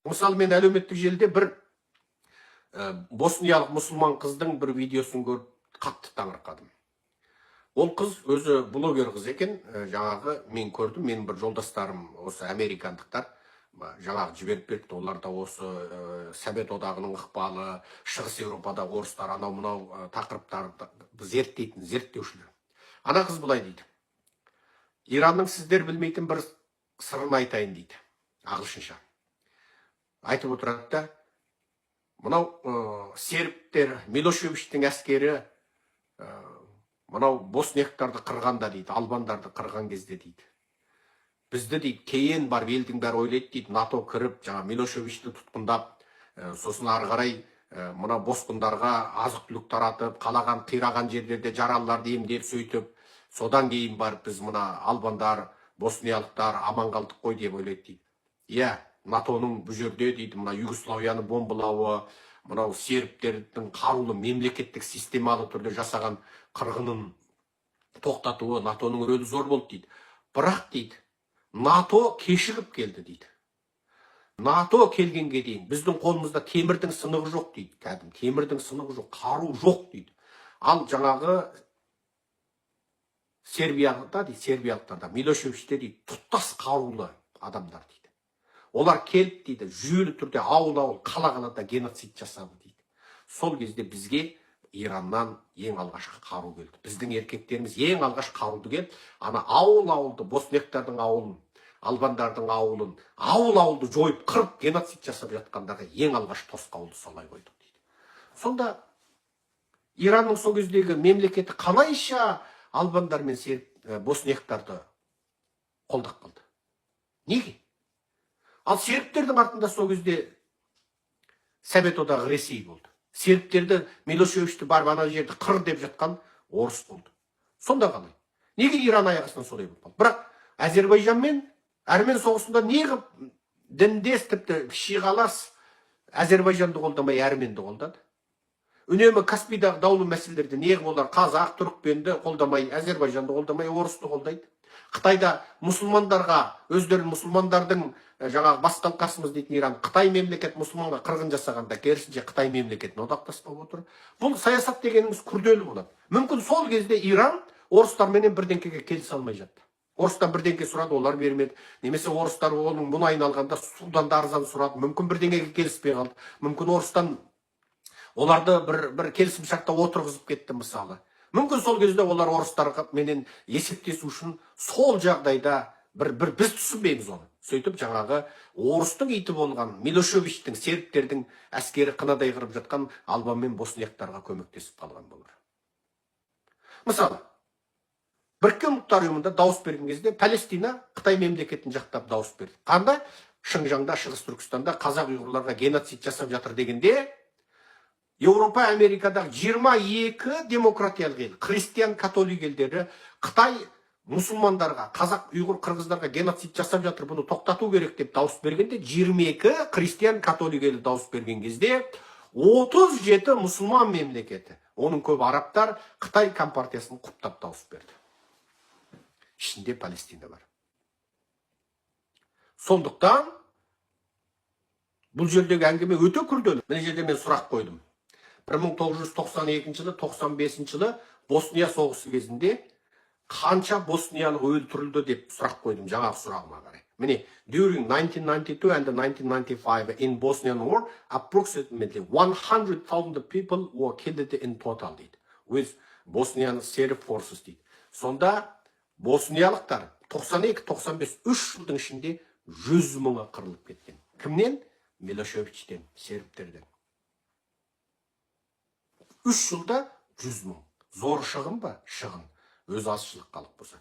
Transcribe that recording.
Мысалы, мен әлеуметтік желіде бір босниялық мұсылман қыздың бір видеосын көріп қатты таңырқадым. Ол қыз өзі блогер қыз екен, жаңағы мен көрдім, менің бір жолдастарым осы американдықтар жаңағы жіберіп берді. Олар да осы Совет одағының ықпалы, Шығыс Еуропада орыстар анау мынау тақырыптарды зерттейтін зерттеушілер. Ана қыз былай дейді: Иранның сіздер білмейтін бір сырын айтайын дейді, ағылшынша. Айтып отырады да, мынау сербтер, Милошевичтің әскері мынау боснияктарды қырғанда дейді, албандарды қырған кезде дейді. Бізді дейді, кейін бар елдің бәрі ойлайды дейді, НАТО кіріп, жаңа Милошевичті тұтқындап, сосын ары қарай мына босқындарға азық-түлік таратып, қалаған қираған жерлерде жаралыларды емдеп сөйтіп, содан кейін барып біз мына албандар, босниялықтар аман қалдық қой деп ойлайды дейді. Иә, НАТОның бұл жерде дейді, мына Югославияны бомбалауы, мынау сербтердің қарулы мемлекеттік системалы түрде жасаған қырғынын тоқтатуы НАТОның рөлі зор болды дейді. Бірақ дейді, НАТО кешігіп келді дейді. НАТО келгенге дейін біздің қолымызда темірдің сынығы жоқ дейді. Кәдім темірдің сынығы жоқ, қару жоқ дейді. Ал жаңағы сербиялықтарда, Милошевичте дейді, тұтас қарулы адамдар дейді. Олар келіп дейді, жүйелі түрде ауыл-ауыл, қала-қалада геноцид жасады дейді. Сол кезде бізге Ираннан ең алғашқы қару келді. Біздің еркектеріміз ең алғаш қаруды келіп, ана ауыл-ауылды, боснияктардың ауылын, албандардың ауылын, ауыл-ауылды жойып, қырып, геноцид жасап жатқандарға ең алғаш тосқауылды солай қойдық дейді. Сонда Иранның сол кездегі мемлекеті қалайша албандар мен боснияктарды қолдап қалды? Неге? Ал сербтердің артында сол кезде Совет одағы Ресей болды. Сербтерді, Милошевичті барып ана жерді қыр деп жатқан орыс болды. Сонда қалай? Неге Иран аяғысынан солай болып қалды? Бірақ Әзербайжан мен Әрмен соғысында неғып діндес тіпті шиғалас Әзербайжанды қолдамай Әрменді қолдады? Үнемі Каспийдағы даулы мәселелерде неғып олар қазақ, түрікпенді қолдамай, Әзербайжанды қолдамай, орысты қолдайды? Қытайда мұсылмандарға, өздерін мұсылмандардың жаңағы басқалқасымыз дейтін Иран, Қытай мемлекет мұсылманға қырғын жасағанда, керісінше Қытай мемлекетін одақтаспап отыр. Бұл саясат дегеніміз күрделі болады. Мүмкін сол кезде Иран орыстарменен бірдеңкеге келісе алмай жатты. Орыстан бірдеңке сұрады, олар бермеді. Немесе орыстар оның мұнайын алғанда судан да арзан сұрады. Мүмкін бірдеңеге келіспей қалды. Мүмкін орыстан оларды бір келісімшартта отырғызып кетті мысалы. Мүмкін сол кезде олар орыстарға менен есептесу үшін сол жағдайда біз түсінбейміз оны. Сөйтіп жаңағы орыстың иті болған Милошевичтің, сербтердің әскері қынадай қырып жатқан албан мен боснияктарға көмектесіп қалған болар. Мысалы, Біріккен ұлттар ұйымында дауыс берген кезде Палестина Қытай мемлекетін жақтап дауыс берді. Қандай? Шыңжаңда, Шығыс Түркістанда қазақ ұйғырларға геноцид жасап жатыр дегенде, Еуропа, Америкадағы 22 демократиялық ел, христиан католик елдері Қытай мұсылмандарға, қазақ, ұйғыр, қырғыздарға геноцид жасап жатыр, бұны тоқтату керек деп дауыс бергенде, 22 христиан католик елі дауыс берген кезде, 37 мұсылман мемлекеті, оның көп арабтар Қытай компартиясын құптап дауыс берді. Ішінде Палестина бар. Сондықтан бұл жердегі әңгіме өте күрделі. Мына жерде мен сұрақ қойдым. 1992 жылы, 95 жылы Босния соғысы кезінде қанша боснияны өлтірілді деп сұрақ қойдым, жаңағы сұрағыма қарай. Міне, during 1992 and 1995 in Bosnian war, approximately 100,000 people were killed in total дейді. With Bosnian Serb forces дейді. Сонда босниялықтар 92-95 3 жылдың ішінде 100 мыңы қырылып кеткен. Кімнен? Милошевичтен, сербтерден. 3 жылда 100 мың. Зор шығын ба? Шығын. Өз азшылық қалып болса.